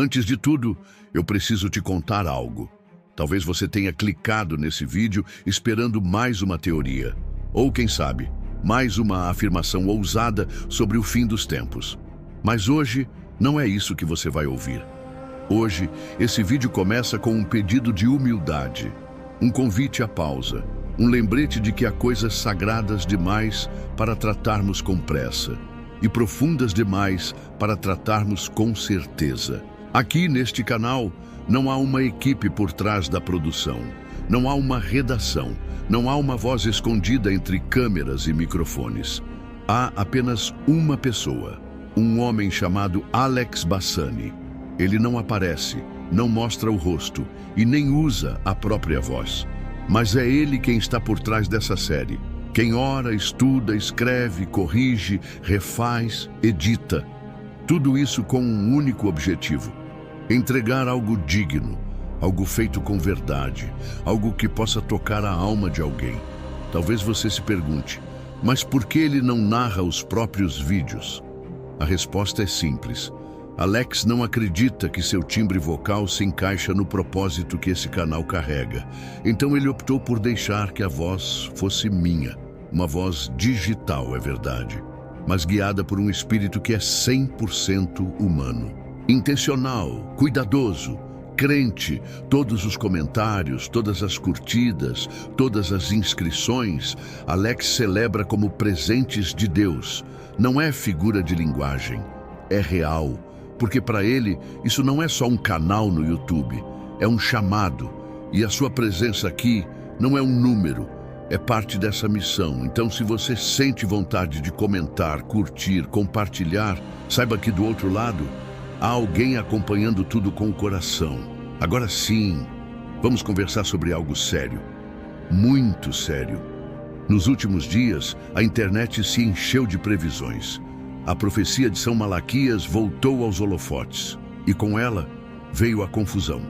Antes de tudo, eu preciso te contar algo. Talvez você tenha clicado nesse vídeo esperando mais uma teoria. Ou, quem sabe, mais uma afirmação ousada sobre o fim dos tempos. Mas hoje, não é isso que você vai ouvir. Hoje, esse vídeo começa com um pedido de humildade, um convite à pausa, um lembrete de que há coisas sagradas demais para tratarmos com pressa e profundas demais para tratarmos com certeza. Aqui neste canal, não há uma equipe por trás da produção, não há uma redação, não há uma voz escondida entre câmeras e microfones. Há apenas uma pessoa, um homem chamado Alex Bassani. Ele não aparece, não mostra o rosto e nem usa a própria voz. Mas é ele quem está por trás dessa série. Quem ora, estuda, escreve, corrige, refaz, edita. Tudo isso com um único objetivo: entregar algo digno, algo feito com verdade, algo que possa tocar a alma de alguém. Talvez você se pergunte, mas por que ele não narra os próprios vídeos? A resposta é simples. Alex não acredita que seu timbre vocal se encaixa no propósito que esse canal carrega. Então ele optou por deixar que a voz fosse minha. Uma voz digital, é verdade, mas guiada por um espírito que é 100% humano. Intencional, cuidadoso, crente. Todos os comentários, todas as curtidas, todas as inscrições, Alex celebra como presentes de Deus. Não é figura de linguagem, é real. Porque para ele, isso não é só um canal no YouTube, é um chamado. E a sua presença aqui não é um número, é parte dessa missão. Então, se você sente vontade de comentar, curtir, compartilhar, saiba que do outro lado, há alguém acompanhando tudo com o coração. Agora sim, vamos conversar sobre algo sério, muito sério. Nos últimos dias, a internet se encheu de previsões. A profecia de São Malaquias voltou aos holofotes, e com ela veio a confusão.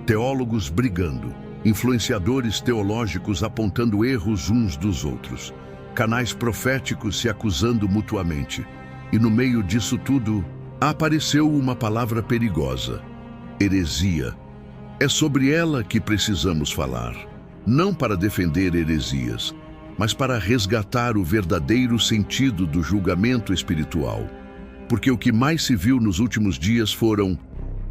Teólogos brigando, influenciadores teológicos apontando erros uns dos outros, canais proféticos se acusando mutuamente. E no meio disso tudo, apareceu uma palavra perigosa: heresia. É sobre ela que precisamos falar, não para defender heresias, mas para resgatar o verdadeiro sentido do julgamento espiritual. Porque o que mais se viu nos últimos dias foram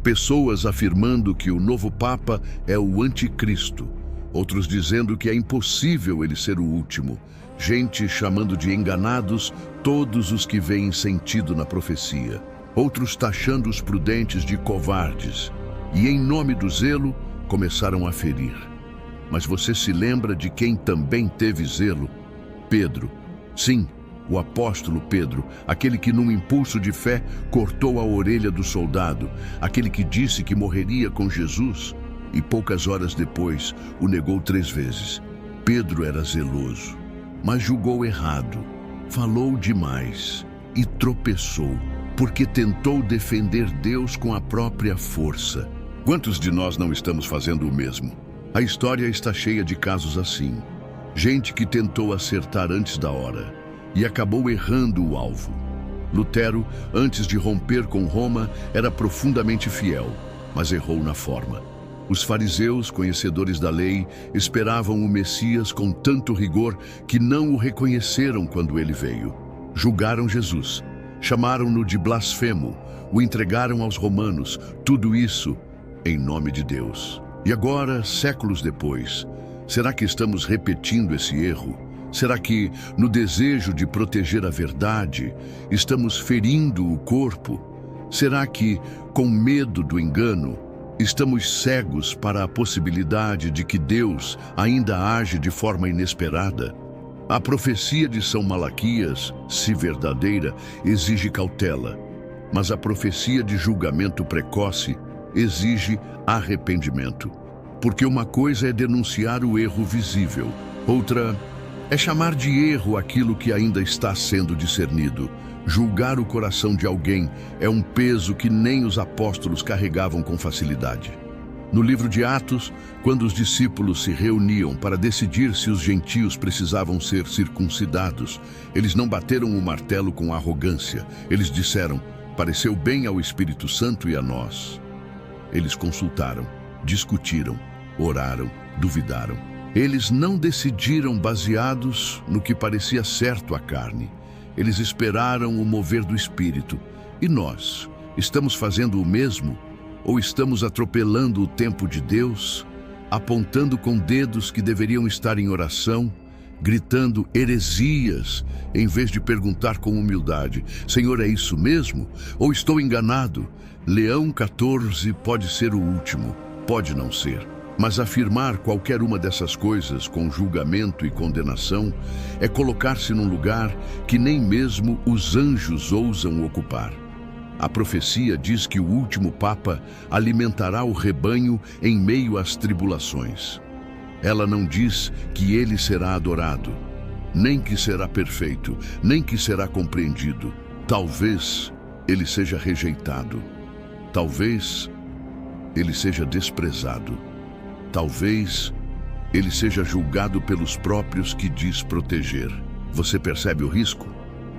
pessoas afirmando que o novo Papa é o anticristo, outros dizendo que é impossível ele ser o último, gente chamando de enganados todos os que veem sentido na profecia, outros taxando os prudentes de covardes, e em nome do zelo começaram a ferir. Mas você se lembra de quem também teve zelo? Pedro. Sim, o apóstolo Pedro, aquele que num impulso de fé cortou a orelha do soldado, aquele que disse que morreria com Jesus e poucas horas depois o negou 3 vezes. Pedro era zeloso, mas julgou errado, falou demais e tropeçou, porque tentou defender Deus com a própria força. Quantos de nós não estamos fazendo o mesmo? A história está cheia de casos assim. Gente que tentou acertar antes da hora e acabou errando o alvo. Lutero, antes de romper com Roma, era profundamente fiel, mas errou na forma. Os fariseus, conhecedores da lei, esperavam o Messias com tanto rigor que não o reconheceram quando ele veio. Julgaram Jesus, chamaram-no de blasfemo, o entregaram aos romanos, tudo isso em nome de Deus. E agora, séculos depois, será que estamos repetindo esse erro? Será que, no desejo de proteger a verdade, estamos ferindo o corpo? Será que, com medo do engano, estamos cegos para a possibilidade de que Deus ainda age de forma inesperada? A profecia de São Malaquias, se verdadeira, exige cautela, mas a profecia de julgamento precoce exige arrependimento. Porque uma coisa é denunciar o erro visível, outra é chamar de erro aquilo que ainda está sendo discernido. Julgar o coração de alguém é um peso que nem os apóstolos carregavam com facilidade. No livro de Atos, quando os discípulos se reuniam para decidir se os gentios precisavam ser circuncidados, eles não bateram o martelo com arrogância. Eles disseram: pareceu bem ao Espírito Santo e a nós. Eles consultaram, discutiram, oraram, duvidaram. Eles não decidiram baseados no que parecia certo à carne. Eles esperaram o mover do Espírito. E nós, estamos fazendo o mesmo? Ou estamos atropelando o tempo de Deus, apontando com dedos que deveriam estar em oração, gritando heresias, em vez de perguntar com humildade: Senhor, é isso mesmo? Ou estou enganado? Leão 14 pode ser o último, pode não ser. Mas afirmar qualquer uma dessas coisas com julgamento e condenação é colocar-se num lugar que nem mesmo os anjos ousam ocupar. A profecia diz que o último Papa alimentará o rebanho em meio às tribulações. Ela não diz que ele será adorado, nem que será perfeito, nem que será compreendido. Talvez ele seja rejeitado. Talvez ele seja desprezado. Talvez ele seja julgado pelos próprios que diz proteger. Você percebe o risco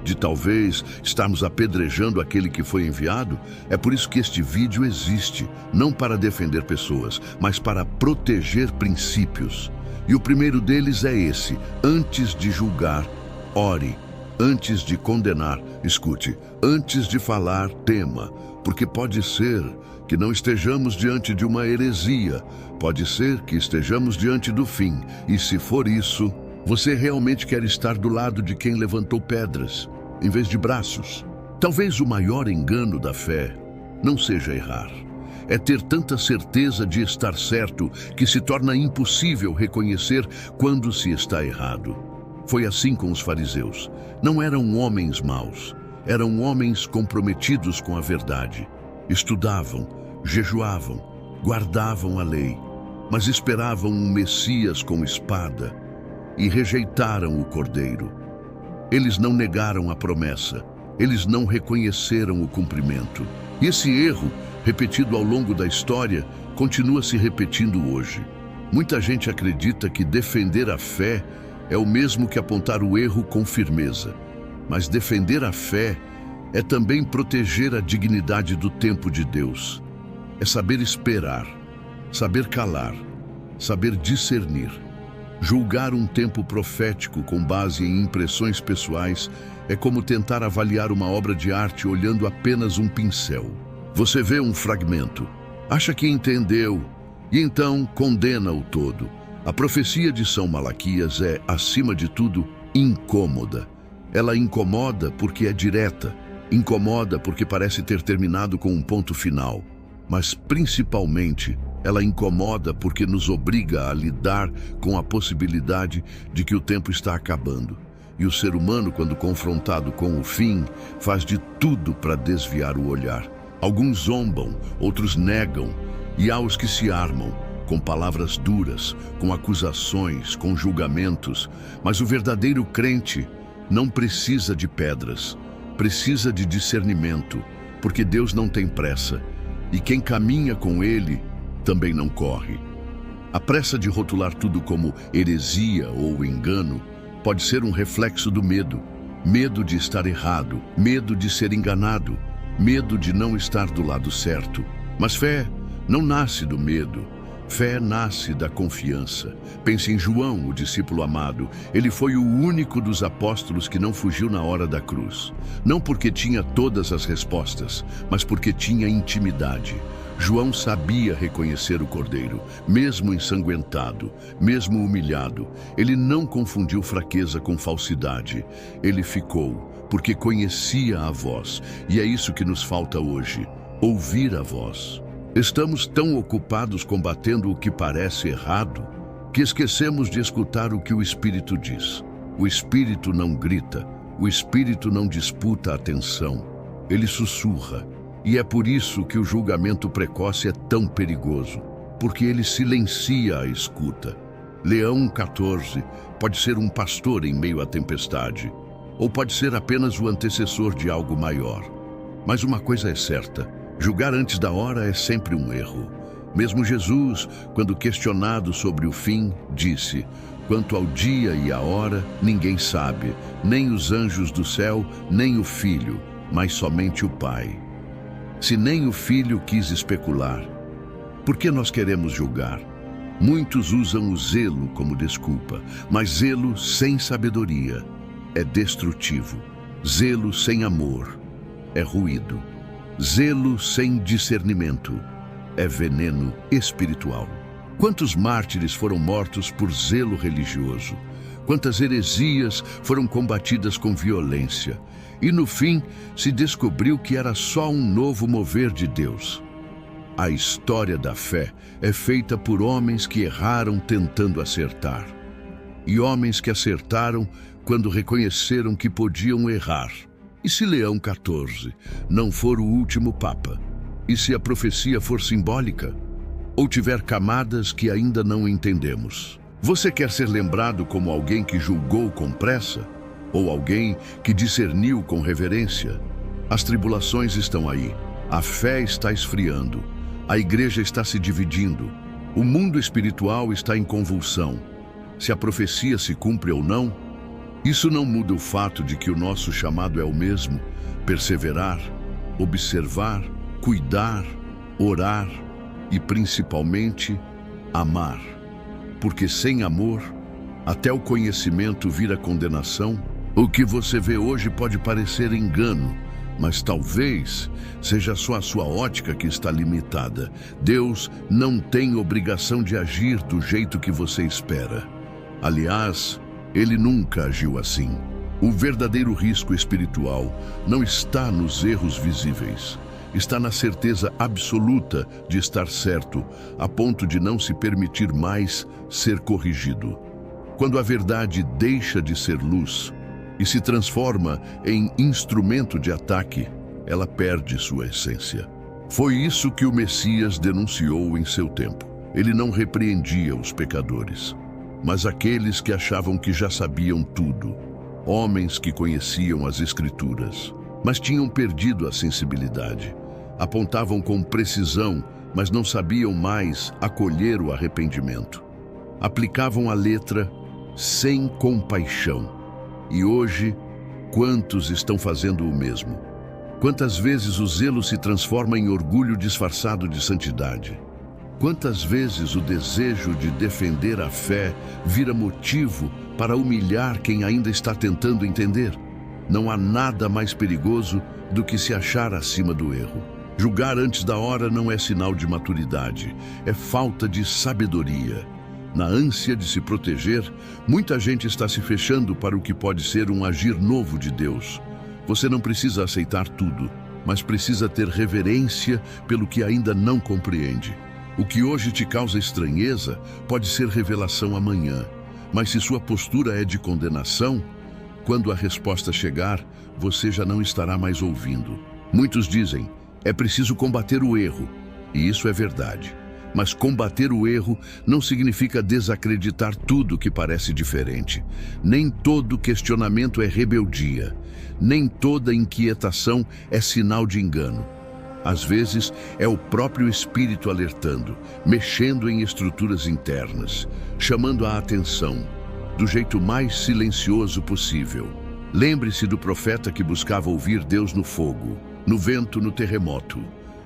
de talvez estarmos apedrejando aquele que foi enviado? É por isso que este vídeo existe, não para defender pessoas, mas para proteger princípios. E o primeiro deles é esse: antes de julgar, ore. Antes de condenar, escute. Antes de falar, tema, porque pode ser que não estejamos diante de uma heresia. Pode ser que estejamos diante do fim. E se for isso, você realmente quer estar do lado de quem levantou pedras, em vez de braços. Talvez o maior engano da fé não seja errar. É ter tanta certeza de estar certo que se torna impossível reconhecer quando se está errado. Foi assim com os fariseus. Não eram homens maus, eram homens comprometidos com a verdade. Estudavam, jejuavam, guardavam a lei, mas esperavam um Messias com espada e rejeitaram o Cordeiro. Eles não negaram a promessa, eles não reconheceram o cumprimento. E esse erro, repetido ao longo da história, continua se repetindo hoje. Muita gente acredita que defender a fé é o mesmo que apontar o erro com firmeza. Mas defender a fé é também proteger a dignidade do tempo de Deus. É saber esperar, saber calar, saber discernir. Julgar um tempo profético com base em impressões pessoais é como tentar avaliar uma obra de arte olhando apenas um pincel. Você vê um fragmento, acha que entendeu e então condena o todo. A profecia de São Malaquias é, acima de tudo, incômoda. Ela incomoda porque é direta, incomoda porque parece ter terminado com um ponto final, mas principalmente ela incomoda porque nos obriga a lidar com a possibilidade de que o tempo está acabando. E o ser humano, quando confrontado com o fim, faz de tudo para desviar o olhar. Alguns zombam, outros negam, e há os que se armam com palavras duras, com acusações, com julgamentos. Mas o verdadeiro crente não precisa de pedras, precisa de discernimento, porque Deus não tem pressa, e quem caminha com Ele também não corre. A pressa de rotular tudo como heresia ou engano pode ser um reflexo do medo. Medo de estar errado, medo de ser enganado, medo de não estar do lado certo. Mas fé não nasce do medo. Fé nasce da confiança. Pense em João, o discípulo amado. Ele foi o único dos apóstolos que não fugiu na hora da cruz. Não porque tinha todas as respostas, mas porque tinha intimidade. João sabia reconhecer o Cordeiro, mesmo ensanguentado, mesmo humilhado. Ele não confundiu fraqueza com falsidade. Ele ficou, porque conhecia a voz. E é isso que nos falta hoje, ouvir a voz. Estamos tão ocupados combatendo o que parece errado, que esquecemos de escutar o que o Espírito diz. O Espírito não grita, o Espírito não disputa a atenção, ele sussurra. E é por isso que o julgamento precoce é tão perigoso, porque ele silencia a escuta. Leão 14 pode ser um pastor em meio à tempestade, ou pode ser apenas o antecessor de algo maior. Mas uma coisa é certa: julgar antes da hora é sempre um erro. Mesmo Jesus, quando questionado sobre o fim, disse: quanto ao dia e à hora, ninguém sabe, nem os anjos do céu, nem o Filho, mas somente o Pai. Se nem o Filho quis especular, Por que nós queremos julgar? Muitos usam o zelo como desculpa, mas zelo sem sabedoria é destrutivo. Zelo sem amor é ruído. Zelo sem discernimento é veneno espiritual. Quantos mártires foram mortos por zelo religioso? Quantas heresias foram combatidas com violência? E no fim, se descobriu que era só um novo mover de Deus. A história da fé é feita por homens que erraram tentando acertar. E homens que acertaram quando reconheceram que podiam errar. E se Leão XIV não for o último Papa? E se a profecia for simbólica? Ou tiver camadas que ainda não entendemos? Você quer ser lembrado como alguém que julgou com pressa? Ou alguém que discerniu com reverência? As tribulações estão aí. A fé está esfriando. A igreja está se dividindo. O mundo espiritual está em convulsão. Se a profecia se cumpre ou não, isso não muda o fato de que o nosso chamado é o mesmo: perseverar, observar, cuidar, orar e, principalmente, amar. Porque sem amor, até o conhecimento vira condenação. O que você vê hoje pode parecer engano, mas talvez seja só a sua ótica que está limitada. Deus não tem obrigação de agir do jeito que você espera. Aliás, Ele nunca agiu assim. O verdadeiro risco espiritual não está nos erros visíveis. Está na certeza absoluta de estar certo, a ponto de não se permitir mais ser corrigido. Quando a verdade deixa de ser luz e se transforma em instrumento de ataque, ela perde sua essência. Foi isso que o Messias denunciou em seu tempo. Ele não repreendia os pecadores, mas aqueles que achavam que já sabiam tudo, homens que conheciam as Escrituras, mas tinham perdido a sensibilidade. Apontavam com precisão, mas não sabiam mais acolher o arrependimento. Aplicavam a letra sem compaixão. E hoje, quantos estão fazendo o mesmo? Quantas vezes o zelo se transforma em orgulho disfarçado de santidade? Quantas vezes o desejo de defender a fé vira motivo para humilhar quem ainda está tentando entender? Não há nada mais perigoso do que se achar acima do erro. Julgar antes da hora não é sinal de maturidade, é falta de sabedoria. Na ânsia de se proteger, muita gente está se fechando para o que pode ser um agir novo de Deus. Você não precisa aceitar tudo, mas precisa ter reverência pelo que ainda não compreende. O que hoje te causa estranheza pode ser revelação amanhã, mas se sua postura é de condenação, quando a resposta chegar, você já não estará mais ouvindo. Muitos dizem, é preciso combater o erro, e isso é verdade. Mas combater o erro não significa desacreditar tudo que parece diferente. Nem todo questionamento é rebeldia. Nem toda inquietação é sinal de engano. Às vezes, é o próprio Espírito alertando, mexendo em estruturas internas, chamando a atenção, do jeito mais silencioso possível. Lembre-se do profeta que buscava ouvir Deus no fogo, no vento, no terremoto.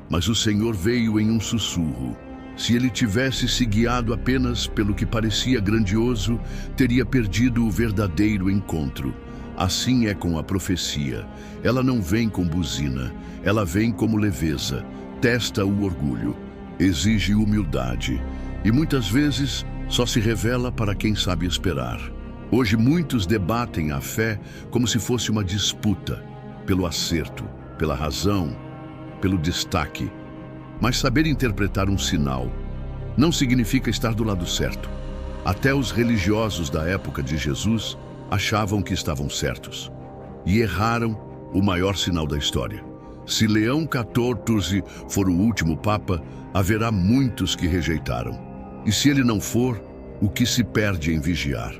Mas o Senhor veio em um sussurro. Se ele tivesse se guiado apenas pelo que parecia grandioso, teria perdido o verdadeiro encontro. Assim é com a profecia. Ela não vem com buzina, ela vem como leveza, testa o orgulho, exige humildade e muitas vezes só se revela para quem sabe esperar. Hoje muitos debatem a fé como se fosse uma disputa, pelo acerto, pela razão, pelo destaque. Mas saber interpretar um sinal não significa estar do lado certo. Até os religiosos da época de Jesus achavam que estavam certos e erraram o maior sinal da história. Se Leão XIV for o último Papa, haverá muitos que rejeitaram. E se ele não for, o que se perde em vigiar?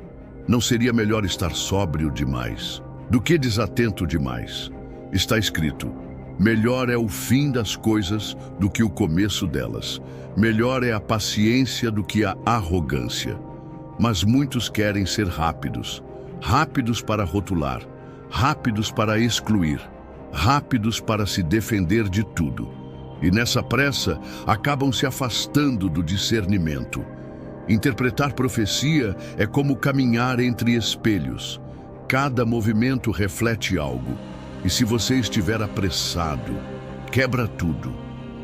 Não seria melhor estar sóbrio demais do que desatento demais? Está escrito: melhor é o fim das coisas do que o começo delas. Melhor é a paciência do que a arrogância. Mas muitos querem ser rápidos. Rápidos para rotular. Rápidos para excluir. Rápidos para se defender de tudo. e nessa pressa acabam se afastando do discernimento. Interpretar profecia é como caminhar entre espelhos. Cada movimento reflete algo, e se você estiver apressado, quebra tudo.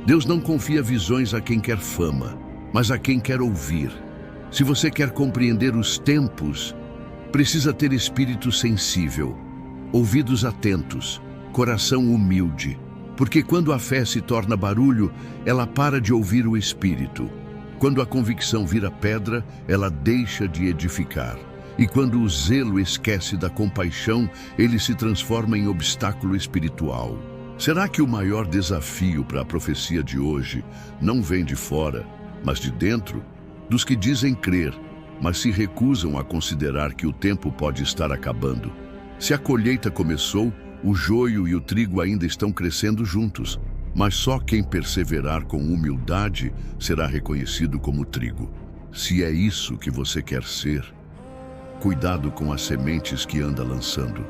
Deus não confia visões a quem quer fama, mas a quem quer ouvir. Se você quer compreender os tempos, precisa ter espírito sensível, ouvidos atentos, coração humilde, porque quando a fé se torna barulho, ela para de ouvir o Espírito. Quando a convicção vira pedra, ela deixa de edificar. E quando o zelo esquece da compaixão, ele se transforma em obstáculo espiritual. Será que o maior desafio para a profecia de hoje não vem de fora, mas de dentro? Dos que dizem crer, mas se recusam a considerar que o tempo pode estar acabando. Se a colheita começou, o joio e o trigo ainda estão crescendo juntos, mas só quem perseverar com humildade será reconhecido como trigo. Se é isso que você quer ser, cuidado com as sementes que anda lançando.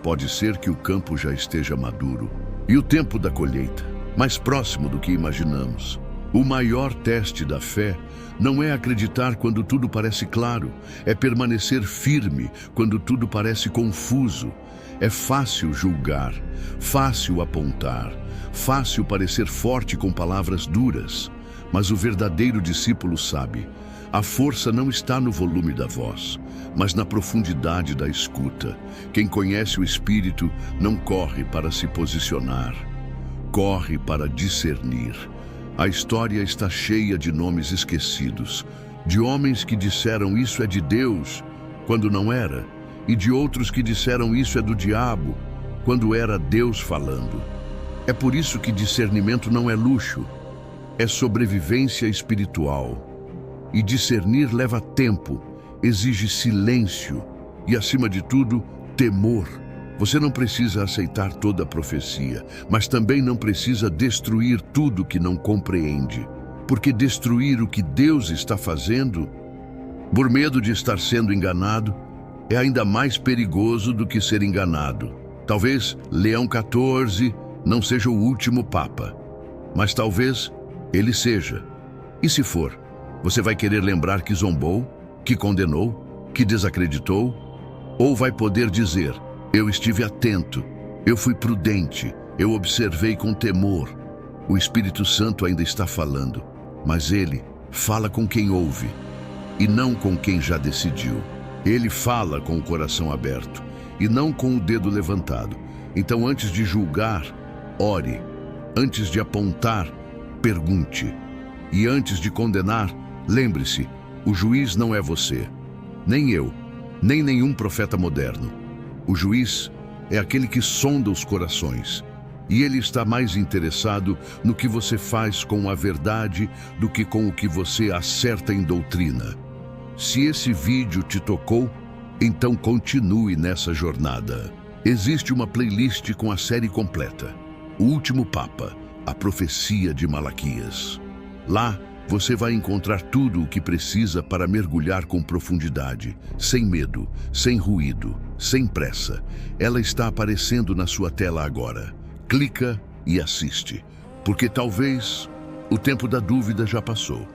Pode ser que o campo já esteja maduro e o tempo da colheita mais próximo do que imaginamos. O maior teste da fé não é acreditar quando tudo parece claro, é permanecer firme quando tudo parece confuso. É fácil julgar, fácil apontar, fácil parecer forte com palavras duras, mas o verdadeiro discípulo sabe, a força não está no volume da voz, mas na profundidade da escuta. Quem conhece o Espírito não corre para se posicionar, corre para discernir. A história está cheia de nomes esquecidos, de homens que disseram isso é de Deus, quando não era, e de outros que disseram isso é do diabo, quando era Deus falando. É por isso que discernimento não é luxo, é sobrevivência espiritual. E discernir leva tempo, exige silêncio e, acima de tudo, temor. Você não precisa aceitar toda a profecia, mas também não precisa destruir tudo que não compreende. Porque destruir o que Deus está fazendo, por medo de estar sendo enganado, é ainda mais perigoso do que ser enganado. Talvez Leão XIV não seja o último Papa, mas talvez ele seja. E se for, você vai querer lembrar que zombou, que condenou, que desacreditou? Ou vai poder dizer, eu estive atento, eu fui prudente, eu observei com temor. O Espírito Santo ainda está falando, mas ele fala com quem ouve e não com quem já decidiu. Ele fala com o coração aberto e não com o dedo levantado. Então, antes de julgar, ore. Antes de apontar, pergunte. E antes de condenar, lembre-se, o juiz não é você, nem eu, nem nenhum profeta moderno. O juiz é aquele que sonda os corações. E ele está mais interessado no que você faz com a verdade do que com o que você acerta em doutrina. Se esse vídeo te tocou, então continue nessa jornada. Existe uma playlist com a série completa. O Último Papa, a Profecia de Malaquias. Lá, você vai encontrar tudo o que precisa para mergulhar com profundidade, sem medo, sem ruído, sem pressa. Ela está aparecendo na sua tela agora. Clica e assiste, porque talvez o tempo da dúvida já passou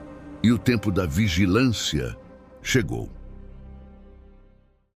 e o tempo da vigilância chegou.